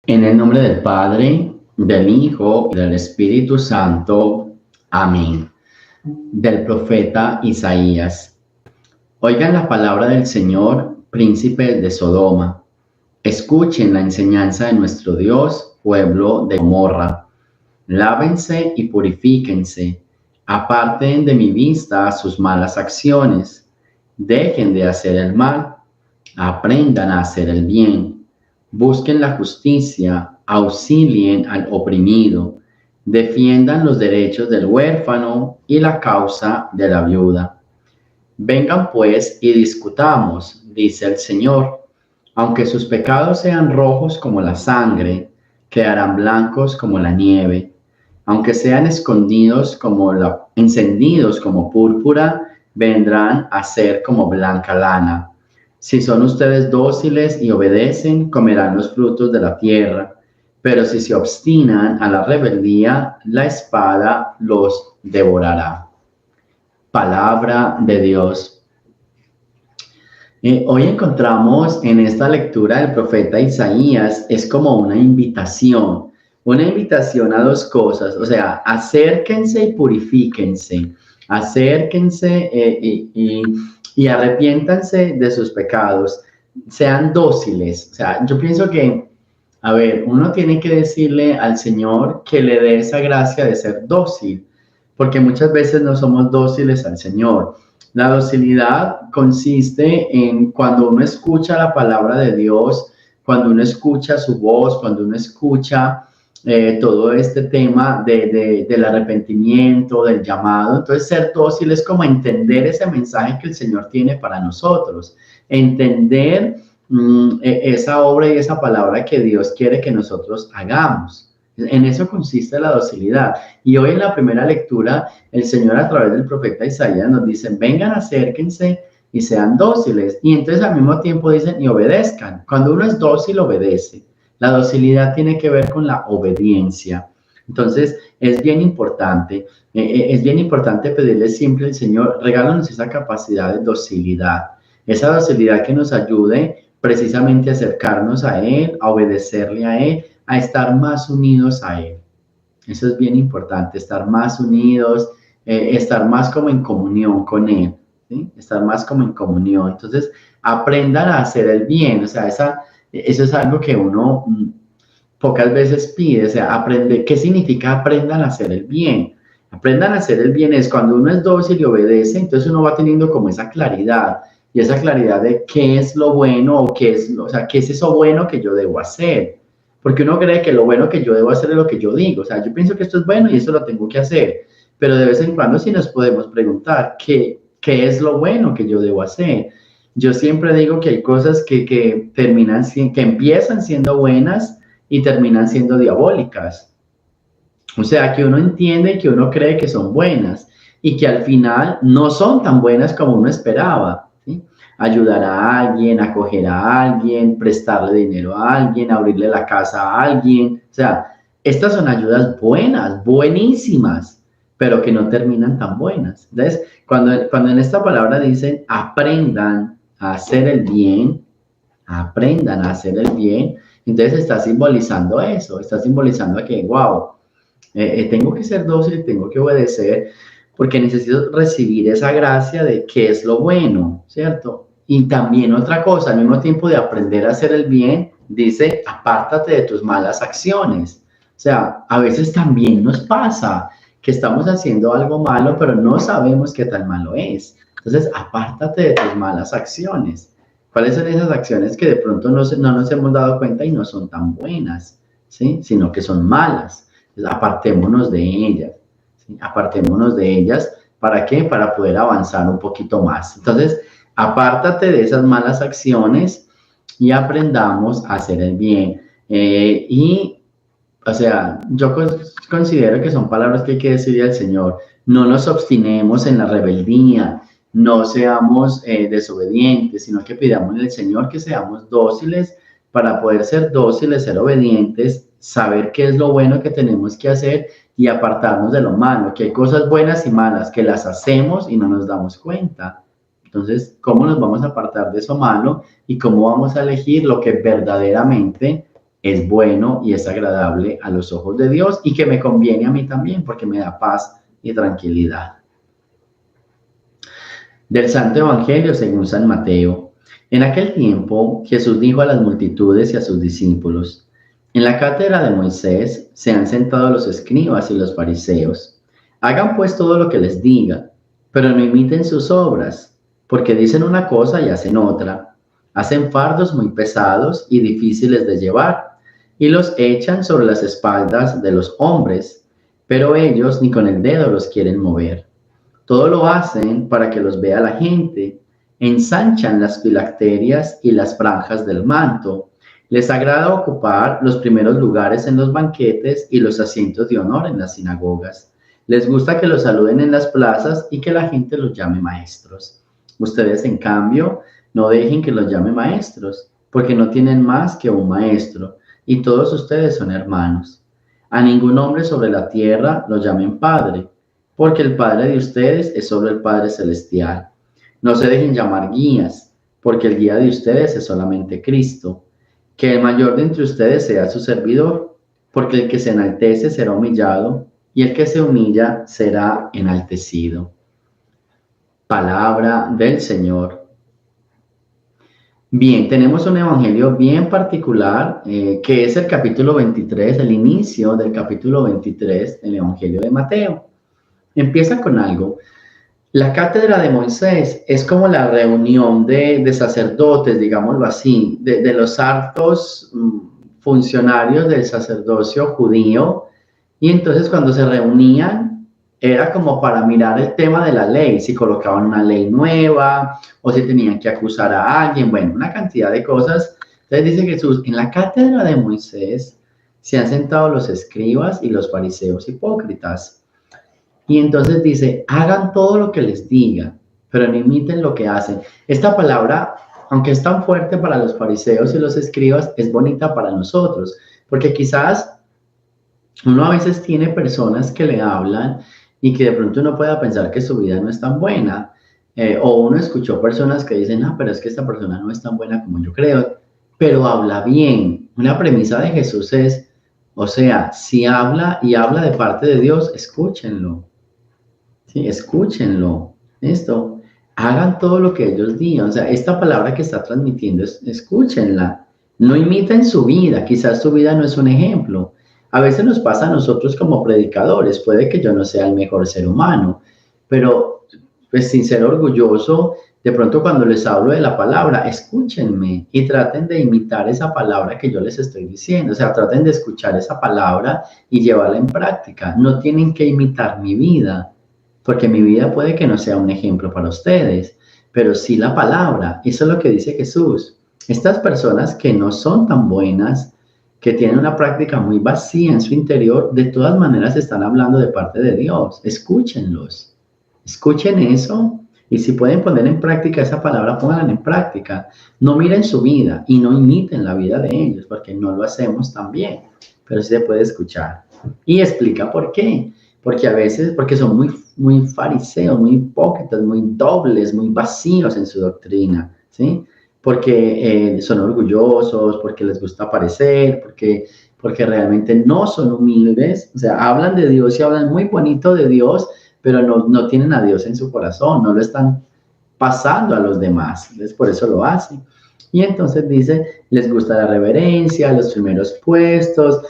En el nombre del Padre, del Hijo y del Espíritu Santo. Amén. Del profeta Isaías. Oigan la palabra del Señor, príncipes de Sodoma. Escuchen la enseñanza de nuestro Dios, pueblo de Gomorra. Lávense y purifíquense. Aparten de mi vista sus malas acciones. Dejen de hacer el mal. Aprendan a hacer el bien. Busquen la justicia, auxilien al oprimido, defiendan los derechos del huérfano y la causa de la viuda. Vengan pues y discutamos, dice el Señor. Aunque sus pecados sean rojos como la sangre, quedarán blancos como la nieve. Aunque sean encendidos como púrpura, vendrán a ser como blanca lana. Si son ustedes dóciles y obedecen, comerán los frutos de la tierra. Pero si se obstinan a la rebeldía, la espada los devorará. Palabra de Dios. Hoy encontramos en esta lectura del profeta Isaías, es como una invitación a dos cosas, o sea, acérquense y purifíquense, acérquense y arrepiéntanse de sus pecados, sean dóciles. O sea, yo pienso que, a ver, uno tiene que decirle al Señor que le dé esa gracia de ser dócil, porque muchas veces no somos dóciles al Señor. La docilidad consiste en cuando uno escucha la palabra de Dios, cuando uno escucha su voz, cuando uno escucha todo este tema del arrepentimiento, del llamado. Entonces, ser dócil es como entender ese mensaje que el Señor tiene para nosotros, entender esa obra y esa palabra que Dios quiere que nosotros hagamos. En eso consiste la docilidad. Y hoy en la primera lectura, el Señor a través del profeta Isaías nos dice, vengan, acérquense y sean dóciles. Y entonces al mismo tiempo dicen, y obedezcan. Cuando uno es dócil, obedece. La docilidad tiene que ver con la obediencia. Entonces es bien importante pedirle siempre al Señor, regálanos esa capacidad de docilidad. Esa docilidad que nos ayude precisamente a acercarnos a Él, a obedecerle a Él, a estar más unidos a Él. Eso es bien importante, estar más unidos, estar más como en comunión con Él, ¿sí? Estar más como en comunión. Entonces, aprendan a hacer el bien, o sea, eso es algo que uno pocas veces pide, o sea, aprende. ¿Qué significa aprendan a hacer el bien? Aprendan a hacer el bien es cuando uno es dócil y obedece, entonces uno va teniendo como esa claridad, y esa claridad de qué es lo bueno o qué es, o sea, qué es eso bueno que yo debo hacer. Porque uno cree que lo bueno que yo debo hacer es lo que yo digo. O sea, yo pienso que esto es bueno y eso lo tengo que hacer. Pero de vez en cuando sí nos podemos preguntar qué es lo bueno que yo debo hacer. Yo siempre digo que hay cosas que empiezan siendo buenas y terminan siendo diabólicas. O sea, que uno entiende y que uno cree que son buenas y que al final no son tan buenas como uno esperaba. ¿Sí? Ayudar a alguien, acoger a alguien, prestarle dinero a alguien, abrirle la casa a alguien. O sea, estas son ayudas buenas, buenísimas, pero que no terminan tan buenas. Entonces, cuando en esta palabra dicen aprendan a hacer el bien, aprendan a hacer el bien, entonces está simbolizando eso, está simbolizando que, wow, tengo que ser dócil, tengo que obedecer, porque necesito recibir esa gracia de qué es lo bueno, ¿cierto? Y también otra cosa, al mismo tiempo de aprender a hacer el bien, dice, apártate de tus malas acciones. O sea, a veces también nos pasa que estamos haciendo algo malo, pero no sabemos qué tan malo es. Entonces, apártate de tus malas acciones. ¿Cuáles son esas acciones que de pronto no nos hemos dado cuenta y no son tan buenas, ¿sí? Sino que son malas? Entonces, apartémonos de ellas, ¿sí? Apartémonos de ellas. ¿Para qué? Para poder avanzar un poquito más. Entonces, apártate de esas malas acciones y aprendamos a hacer el bien. O sea, yo considero que son palabras que hay que decirle al Señor. No nos obstinemos en la rebeldía, no seamos desobedientes, sino que pidamos al Señor que seamos dóciles para poder ser dóciles, ser obedientes, saber qué es lo bueno que tenemos que hacer y apartarnos de lo malo, que hay cosas buenas y malas que las hacemos y no nos damos cuenta. Entonces, ¿cómo nos vamos a apartar de eso malo y cómo vamos a elegir lo que verdaderamente es bueno y es agradable a los ojos de Dios y que me conviene a mí también porque me da paz y tranquilidad. Del Santo Evangelio según San Mateo. En aquel tiempo Jesús dijo a las multitudes y a sus discípulos: en la cátedra de Moisés se han sentado los escribas y los fariseos. Hagan pues todo lo que les diga, pero no imiten sus obras, porque dicen una cosa y hacen otra. Hacen fardos muy pesados y difíciles de llevar, y los echan sobre las espaldas de los hombres, pero ellos ni con el dedo los quieren mover. Todo lo hacen para que los vea la gente. Ensanchan las filacterias y las franjas del manto. Les agrada ocupar los primeros lugares en los banquetes y los asientos de honor en las sinagogas. Les gusta que los saluden en las plazas y que la gente los llame maestros. Ustedes, en cambio, no dejen que los llame maestros, porque no tienen más que un maestro, y todos ustedes son hermanos. A ningún hombre sobre la tierra lo llamen padre, porque el Padre de ustedes es solo el Padre Celestial. No se dejen llamar guías, porque el guía de ustedes es solamente Cristo. Que el mayor de entre ustedes sea su servidor, porque el que se enaltece será humillado, y el que se humilla será enaltecido. Palabra del Señor. Bien, tenemos un evangelio bien particular, que es el capítulo 23, el inicio del capítulo 23 del evangelio de Mateo. Empieza con algo. La cátedra de Moisés es como la reunión de sacerdotes, digámoslo así, de los altos funcionarios del sacerdocio judío. Y entonces cuando se reunían era como para mirar el tema de la ley, si colocaban una ley nueva o si tenían que acusar a alguien, bueno, una cantidad de cosas. Entonces dice Jesús, en la cátedra de Moisés se han sentado los escribas y los fariseos hipócritas. Y entonces dice, hagan todo lo que les diga, pero no imiten lo que hacen. Esta palabra, aunque es tan fuerte para los fariseos y los escribas, es bonita para nosotros, porque quizás uno a veces tiene personas que le hablan y que de pronto uno pueda pensar que su vida no es tan buena, o uno escuchó personas que dicen, pero es que esta persona no es tan buena como yo creo, pero habla bien. Una premisa de Jesús es, o sea, si habla y habla de parte de Dios, escúchenlo. Sí, escúchenlo. Esto, hagan todo lo que ellos digan. O sea, esta palabra que está transmitiendo, escúchenla. No imiten su vida. Quizás su vida no es un ejemplo. A veces nos pasa a nosotros como predicadores. Puede que yo no sea el mejor ser humano, pero pues sin ser orgulloso, de pronto cuando les hablo de la palabra, escúchenme y traten de imitar esa palabra que yo les estoy diciendo. O sea, traten de escuchar esa palabra y llevarla en práctica. No tienen que imitar mi vida, porque mi vida puede que no sea un ejemplo para ustedes, pero sí la palabra. Eso es lo que dice Jesús. Estas personas que no son tan buenas, que tienen una práctica muy vacía en su interior, de todas maneras están hablando de parte de Dios. Escúchenlos. Escuchen eso y si pueden poner en práctica esa palabra, pónganla en práctica. No miren su vida y no imiten la vida de ellos, porque no lo hacemos tan bien, pero sí se puede escuchar. Y explica por qué. Porque a veces, porque son muy fariseos, muy hipócritas, muy dobles, muy vacíos en su doctrina, ¿sí? Porque son orgullosos, porque les gusta aparecer, porque realmente no son humildes, o sea, hablan de Dios y hablan muy bonito de Dios, pero no tienen a Dios en su corazón, no lo están pasando a los demás, entonces por eso lo hacen. Y entonces dice, les gusta la reverencia, los primeros puestos,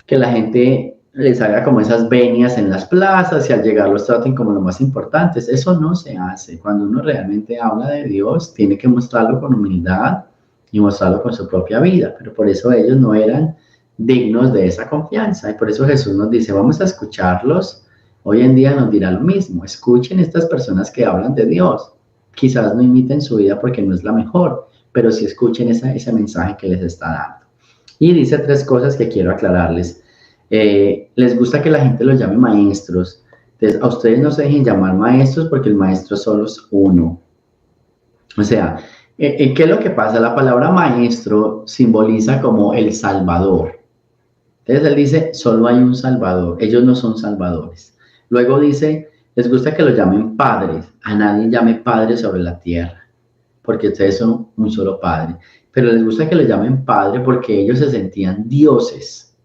que la gente les haga como esas venias en las plazas y al llegar los traten como lo más importantes. Eso no se hace. Cuando uno realmente habla de Dios, tiene que mostrarlo con humildad y mostrarlo con su propia vida. Pero por eso ellos no eran dignos de esa confianza. Y por eso Jesús nos dice, vamos a escucharlos. Hoy en día nos dirá lo mismo. Escuchen estas personas que hablan de Dios. Quizás no imiten su vida porque no es la mejor, pero sí escuchen ese mensaje que les está dando. Y dice tres cosas que quiero aclararles. Les gusta que la gente los llame maestros. Entonces, a ustedes no se dejen llamar maestros porque el maestro solo es uno. O sea, ¿qué es lo que pasa? La palabra maestro simboliza como el salvador. Entonces él dice, solo hay un salvador. Ellos no son salvadores. Luego dice, les gusta que los llamen padres. A nadie llame padre sobre la tierra, porque ustedes son un solo padre. pero les gusta que le llamen Padre porque ellos se sentían dioses,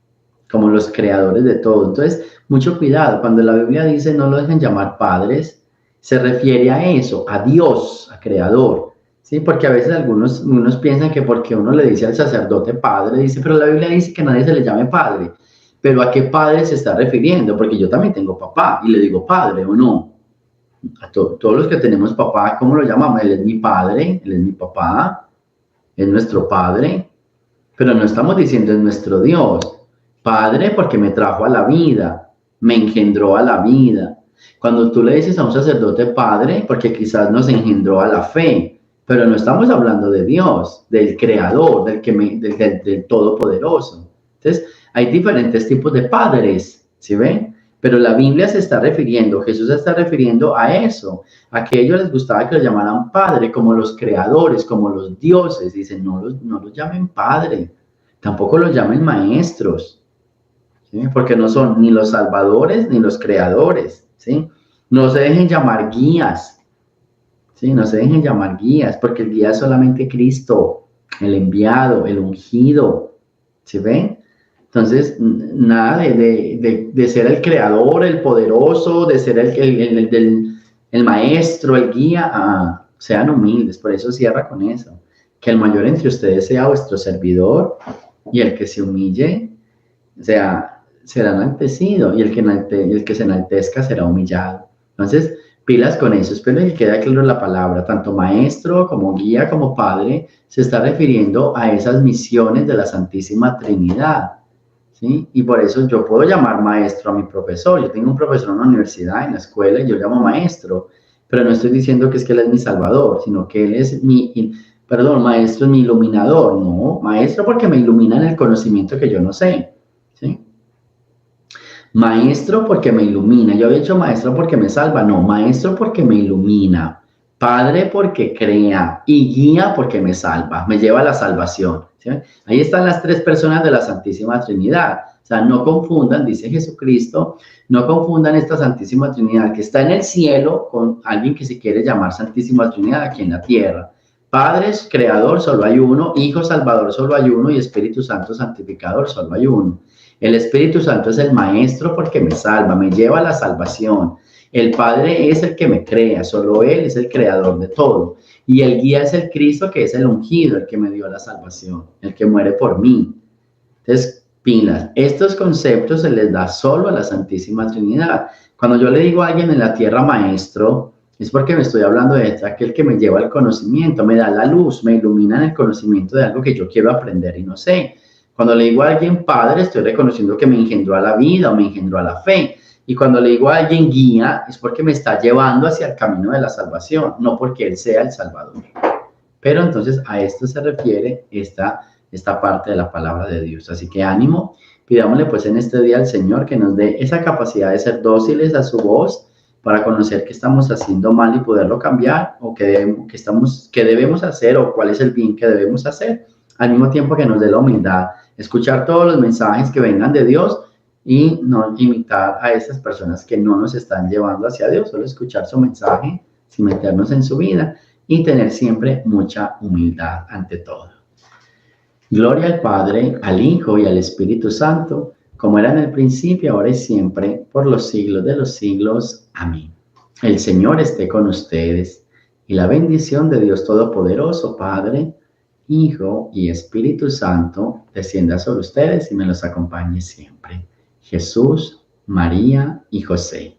como los creadores de todo. Entonces, mucho cuidado, cuando la Biblia dice no lo dejen llamar padres, se refiere a eso, a Dios, a Creador, ¿sí? Porque a veces algunos piensan que porque uno le dice al sacerdote padre, dice, pero la Biblia dice que nadie se le llame padre. Pero ¿a qué padre se está refiriendo? Porque yo también tengo papá y le digo padre o no. A todos los que tenemos papá, ¿cómo lo llamamos? Él es mi padre, él es mi papá, es nuestro padre, pero no estamos diciendo es nuestro Dios. Padre porque me trajo a la vida, me engendró a la vida. Cuando tú le dices a un sacerdote padre, porque quizás nos engendró a la fe, pero no estamos hablando de Dios, del creador, del todopoderoso. Entonces, hay diferentes tipos de padres, ¿sí ven? Pero la Biblia se está refiriendo, Jesús se está refiriendo a eso, a que a ellos les gustaba que lo llamaran padre, como los creadores, como los dioses. Dicen, no los llamen padre, tampoco los llamen maestros, ¿sí? Porque no son ni los salvadores ni los creadores, ¿sí? No se dejen llamar guías, ¿sí? No se dejen llamar guías, porque el guía es solamente Cristo, el enviado, el ungido, ¿sí ven? Entonces, nada de ser el creador, el poderoso, de ser el maestro, el guía, sean humildes, por eso cierra con eso, que el mayor entre ustedes sea vuestro servidor y el que se humille, será enaltecido y el que se enaltezca será humillado. Entonces, pilas con eso, espero que quede claro la palabra, tanto maestro como guía como padre, se está refiriendo a esas misiones de la Santísima Trinidad. ¿Sí? Y por eso yo puedo llamar maestro a mi profesor. Yo tengo un profesor en la universidad, en la escuela, y yo llamo maestro, pero no estoy diciendo que es que él es mi salvador, sino que él es maestro es mi iluminador. No, maestro porque me ilumina en el conocimiento que yo no sé. ¿Sí? Maestro porque me ilumina. Yo había dicho maestro porque me salva. No, maestro porque me ilumina. Padre porque crea y guía porque me salva, me lleva a la salvación. ¿Sí? Ahí están las tres personas de la Santísima Trinidad. O sea, no confundan, dice Jesucristo, no confundan esta Santísima Trinidad que está en el cielo con alguien que se quiere llamar Santísima Trinidad aquí en la tierra. Padre, creador, solo hay uno. Hijo, salvador, solo hay uno. Y Espíritu Santo, santificador, solo hay uno. El Espíritu Santo es el maestro porque me salva, me lleva a la salvación. El Padre es el que me crea, solo Él es el creador de todo. Y el guía es el Cristo, que es el ungido, el que me dio la salvación, el que muere por mí. Entonces, pilas, estos conceptos se les da solo a la Santísima Trinidad. Cuando yo le digo a alguien en la tierra maestro, es porque me estoy hablando de aquel que me lleva al conocimiento, me da la luz, me ilumina en el conocimiento de algo que yo quiero aprender y no sé. Cuando le digo a alguien padre, estoy reconociendo que me engendró a la vida o me engendró a la fe. Y cuando le digo a alguien guía, es porque me está llevando hacia el camino de la salvación, no porque él sea el Salvador. Pero entonces a esto se refiere esta parte de la palabra de Dios. Así que ánimo, pidámosle pues en este día al Señor que nos dé esa capacidad de ser dóciles a su voz para conocer qué estamos haciendo mal y poderlo cambiar, o qué debemos hacer, o cuál es el bien que debemos hacer. Al mismo tiempo que nos dé la humildad, escuchar todos los mensajes que vengan de Dios y no imitar a esas personas que no nos están llevando hacia Dios, solo escuchar su mensaje sin meternos en su vida y tener siempre mucha humildad ante todo. Gloria al Padre, al Hijo y al Espíritu Santo, como era en el principio, ahora y siempre, por los siglos de los siglos. Amén. El Señor esté con ustedes y la bendición de Dios Todopoderoso, Padre, Hijo y Espíritu Santo, descienda sobre ustedes y me los acompañe siempre. Jesús, María y José.